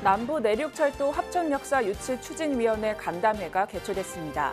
남부 내륙철도 합천역사 유치 추진위원회 간담회가 개최됐습니다.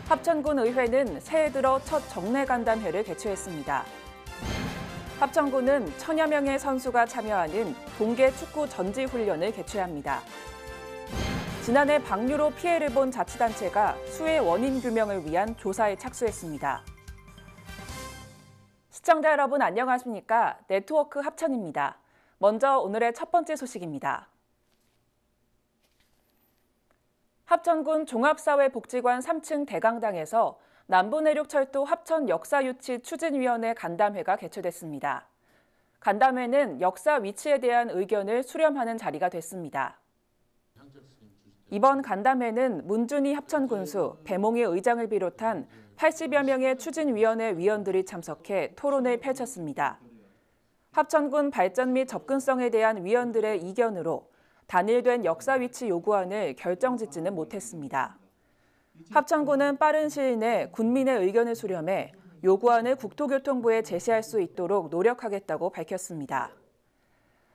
합천군 의회는 새해 들어 첫 정례 간담회를 개최했습니다. 합천군은 1000여 명의 선수가 참여하는 동계 축구 전지훈련을 개최합니다. 지난해 방류로 피해를 본 자치단체가 수해 원인 규명을 위한 조사에 착수했습니다. 시청자 여러분 안녕하십니까? 네트워크 합천입니다. 먼저 오늘의 첫 번째 소식입니다. 합천군 종합사회복지관 3층 대강당에서 남부내륙철도 합천 역사유치 추진위원회 간담회가 개최됐습니다. 간담회는 역사 위치에 대한 의견을 수렴하는 자리가 됐습니다. 이번 간담회는 문준희 합천군수, 배몽희 의장을 비롯한 80여 명의 추진위원회 위원들이 참석해 토론을 펼쳤습니다. 합천군 발전 및 접근성에 대한 위원들의 이견으로 단일된 역사 위치 요구안을 결정짓지는 못했습니다. 합천군은 빠른 시일 내 군민의 의견을 수렴해 요구안을 국토교통부에 제시할 수 있도록 노력하겠다고 밝혔습니다.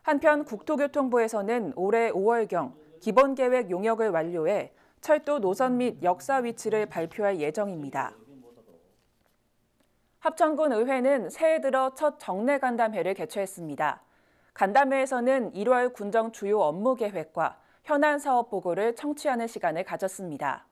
한편 국토교통부에서는 올해 5월경 기본계획 용역을 완료해 철도 노선 및 역사 위치를 발표할 예정입니다. 합천군 의회는 새해 들어 첫 정례 간담회를 개최했습니다. 간담회에서는 1월 군정 주요 업무 계획과 현안 사업 보고를 청취하는 시간을 가졌습니다.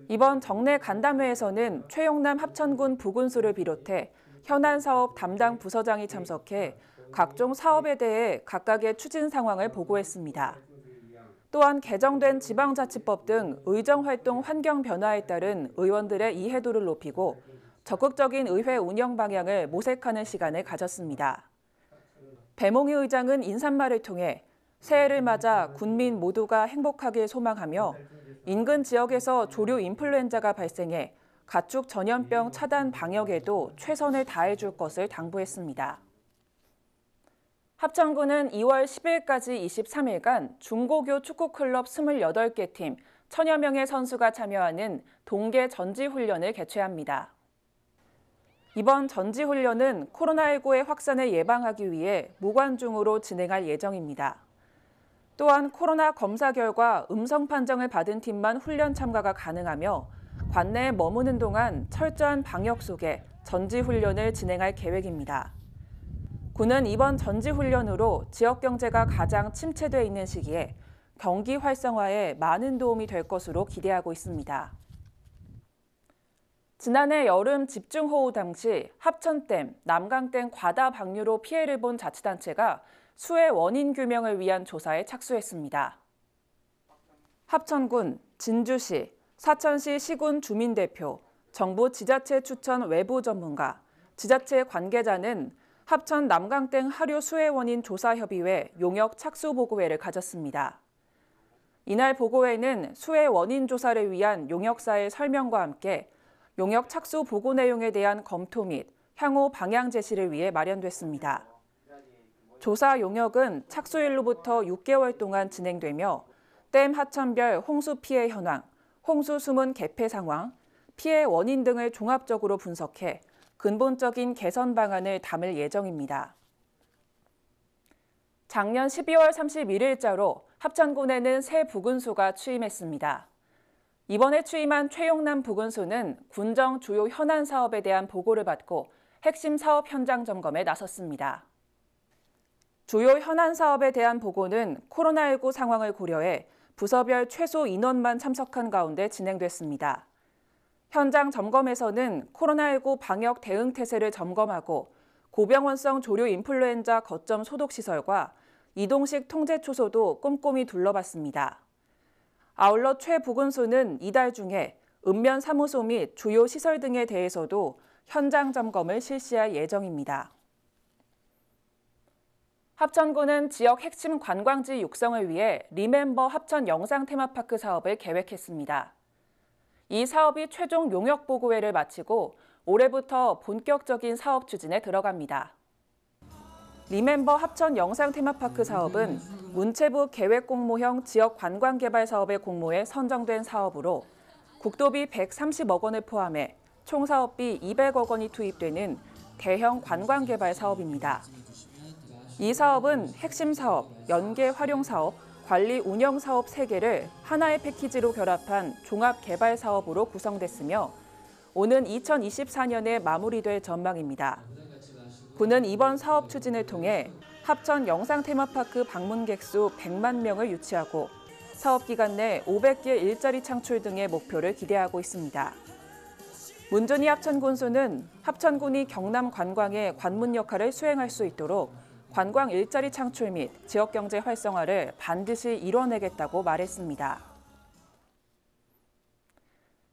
이번 정례 간담회에서는 최용남 합천군 부군수를 비롯해 현안 사업 담당 부서장이 참석해 각종 사업에 대해 각각의 추진 상황을 보고했습니다. 또한 개정된 지방자치법 등 의정활동 환경 변화에 따른 의원들의 이해도를 높이고 적극적인 의회 운영 방향을 모색하는 시간을 가졌습니다. 배몽희 의장은 인사말을 통해 새해를 맞아 군민 모두가 행복하길 소망하며 인근 지역에서 조류 인플루엔자가 발생해 가축 전염병 차단 방역에도 최선을 다해줄 것을 당부했습니다. 합천군은 2월 10일까지 23일간 중고교 축구클럽 28개 팀 1000여 명의 선수가 참여하는 동계 전지훈련을 개최합니다. 이번 전지훈련은 코로나19의 확산을 예방하기 위해 무관중으로 진행할 예정입니다. 또한 코로나 검사 결과 음성 판정을 받은 팀만 훈련 참가가 가능하며 관내에 머무는 동안 철저한 방역 속에 전지훈련을 진행할 계획입니다. 군은 이번 전지훈련으로 지역 경제가 가장 침체돼 있는 시기에 경기 활성화에 많은 도움이 될 것으로 기대하고 있습니다. 지난해 여름 집중호우 당시 합천댐, 남강댐 과다 방류로 피해를 본 자치단체가 수해 원인 규명을 위한 조사에 착수했습니다. 합천군, 진주시, 사천시 시군 주민대표, 정부 지자체 추천 외부 전문가, 지자체 관계자는 합천 남강댐 하류 수해 원인 조사협의회 용역 착수 보고회를 가졌습니다. 이날 보고회는 수해 원인 조사를 위한 용역사의 설명과 함께 용역 착수 보고 내용에 대한 검토 및 향후 방향 제시를 위해 마련됐습니다. 조사 용역은 착수일로부터 6개월 동안 진행되며 댐 하천별 홍수 피해 현황, 홍수 수문 개폐 상황, 피해 원인 등을 종합적으로 분석해 근본적인 개선 방안을 담을 예정입니다. 작년 12월 31일자로 합천군에는 새 부군수가 취임했습니다. 이번에 취임한 최용남 부군수는 군정 주요 현안 사업에 대한 보고를 받고 핵심 사업 현장 점검에 나섰습니다. 주요 현안 사업에 대한 보고는 코로나19 상황을 고려해 부서별 최소 인원만 참석한 가운데 진행됐습니다. 현장 점검에서는 코로나19 방역 대응 태세를 점검하고 고병원성 조류 인플루엔자 거점 소독시설과 이동식 통제 초소도 꼼꼼히 둘러봤습니다. 아울러 최 부군수는 이달 중에 읍면 사무소 및 주요 시설 등에 대해서도 현장 점검을 실시할 예정입니다. 합천군은 지역 핵심 관광지 육성을 위해 리멤버 합천 영상 테마파크 사업을 계획했습니다. 이 사업이 최종 용역 보고회를 마치고 올해부터 본격적인 사업 추진에 들어갑니다. 리멤버 합천 영상 테마파크 사업은 문체부 계획공모형 지역 관광개발 사업의 공모에 선정된 사업으로 국도비 130억 원을 포함해 총 사업비 200억 원이 투입되는 대형 관광개발 사업입니다. 이 사업은 핵심 사업, 연계 활용 사업, 관리 운영 사업 3개를 하나의 패키지로 결합한 종합 개발 사업으로 구성됐으며 오는 2024년에 마무리될 전망입니다. 군은 이번 사업 추진을 통해 합천 영상테마파크 방문객 수 100만 명을 유치하고 사업 기간 내 500개 일자리 창출 등의 목표를 기대하고 있습니다. 문준희 합천군수는 합천군이 경남 관광의 관문 역할을 수행할 수 있도록 관광 일자리 창출 및 지역경제 활성화를 반드시 이뤄내겠다고 말했습니다.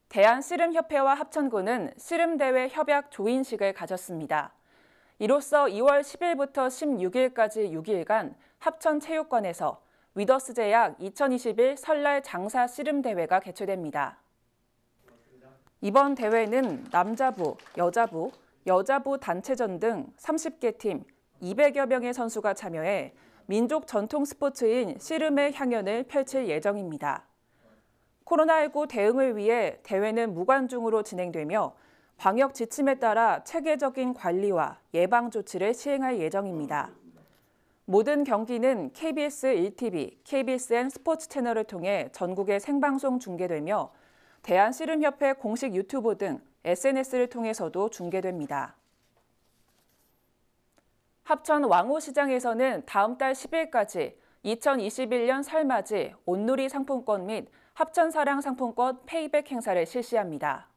대한씨름협회와 합천군은 씨름대회 협약 조인식을 가졌습니다. 이로써 2월 10일부터 16일까지 6일간 합천체육관에서 위더스 제약 2021 설날 장사 씨름대회가 개최됩니다. 이번 대회는 남자부, 여자부 단체전 등 30개 팀 200여 명의 선수가 참여해 민족 전통 스포츠인 씨름의 향연을 펼칠 예정입니다. 코로나19 대응을 위해 대회는 무관중으로 진행되며 방역 지침에 따라 체계적인 관리와 예방 조치를 시행할 예정입니다. 모든 경기는 KBS 1TV, KBSN 스포츠 채널을 통해 전국에 생방송 중계되며 대한씨름협회 공식 유튜브 등 SNS를 통해서도 중계됩니다. 합천 왕호시장에서는 다음 달 10일까지 2021년 설맞이 온누리 상품권 및 합천사랑 상품권 페이백 행사를 실시합니다.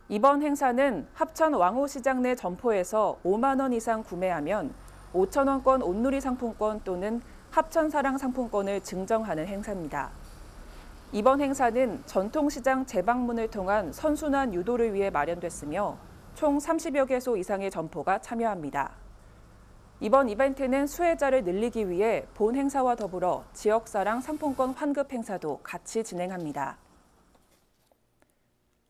이번 행사는 합천 왕호시장 내 점포에서 5만 원 이상 구매하면 5천 원권 온누리 상품권 또는 합천사랑 상품권을 증정하는 행사입니다. 이번 행사는 전통시장 재방문을 통한 선순환 유도를 위해 마련됐으며 총 30여 개소 이상의 점포가 참여합니다. 이번 이벤트는 수혜자를 늘리기 위해 본 행사와 더불어 지역사랑 상품권 환급 행사도 같이 진행합니다.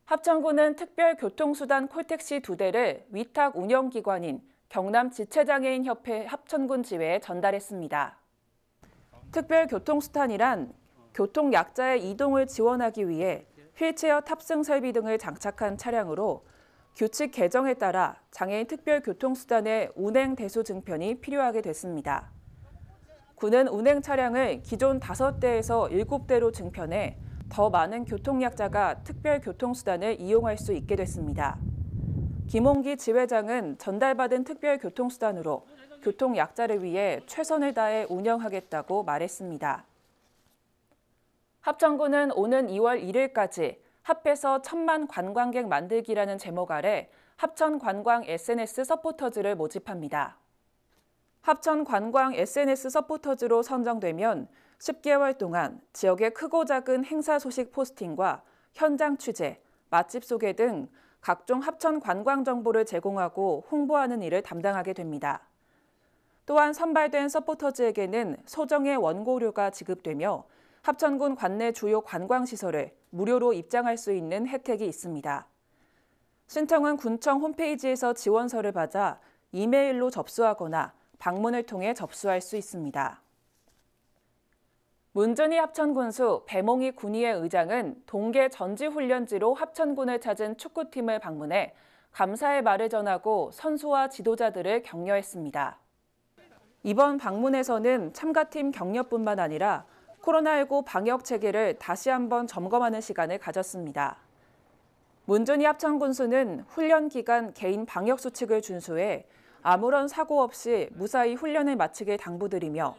합천군은 특별교통수단 콜택시 2대를 위탁 운영기관인 경남지체장애인협회 합천군 지회에 전달했습니다. 특별교통수단이란 교통약자의 이동을 지원하기 위해 휠체어 탑승 설비 등을 장착한 차량으로 규칙 개정에 따라 장애인 특별교통수단의 운행 대수 증편이 필요하게 됐습니다. 군은 운행 차량을 기존 5대에서 7대로 증편해 더 많은 교통약자가 특별교통수단을 이용할 수 있게 됐습니다. 김홍기 지회장은 전달받은 특별교통수단으로 교통약자를 위해 최선을 다해 운영하겠다고 말했습니다. 합천군은 오는 2월 1일까지 합해서 1000만 관광객 만들기라는 제목 아래 합천 관광 SNS 서포터즈를 모집합니다. 합천 관광 SNS 서포터즈로 선정되면 10개월 동안 지역의 크고 작은 행사 소식 포스팅과 현장 취재, 맛집 소개 등 각종 합천 관광 정보를 제공하고 홍보하는 일을 담당하게 됩니다. 또한 선발된 서포터즈에게는 소정의 원고료가 지급되며 합천군 관내 주요 관광시설을 무료로 입장할 수 있는 혜택이 있습니다. 신청은 군청 홈페이지에서 지원서를 받아 이메일로 접수하거나 방문을 통해 접수할 수 있습니다. 문준희 합천군수 배몽희 군의회 의장은 동계 전지훈련지로 합천군을 찾은 축구팀을 방문해 감사의 말을 전하고 선수와 지도자들을 격려했습니다. 이번 방문에서는 참가팀 격려뿐만 아니라 코로나19 방역 체계를 다시 한번 점검하는 시간을 가졌습니다. 문준희 합천군수는 훈련 기간 개인 방역 수칙을 준수해 아무런 사고 없이 무사히 훈련을 마치길 당부드리며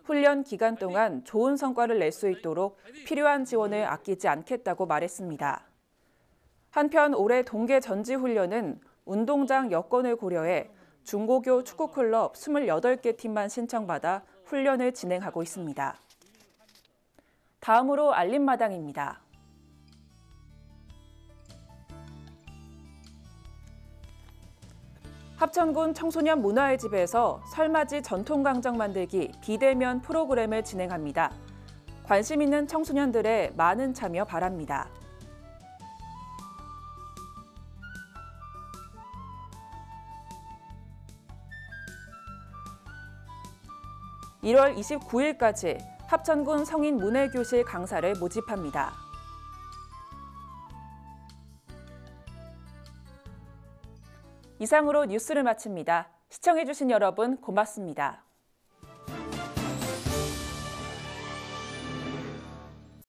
훈련 기간 동안 좋은 성과를 낼 수 있도록 필요한 지원을 아끼지 않겠다고 말했습니다. 한편 올해 동계 전지훈련은 운동장 여건을 고려해 중고교 축구클럽 28개 팀만 신청받아 훈련을 진행하고 있습니다. 다음으로 알림마당입니다. 합천군 청소년 문화의 집에서 설맞이 전통강정 만들기 비대면 프로그램을 진행합니다. 관심 있는 청소년들의 많은 참여 바랍니다. (1월 29일까지) 합천군 성인 문예교실 강사를 모집합니다. 이상으로 뉴스를 마칩니다. 시청해주신 여러분 고맙습니다.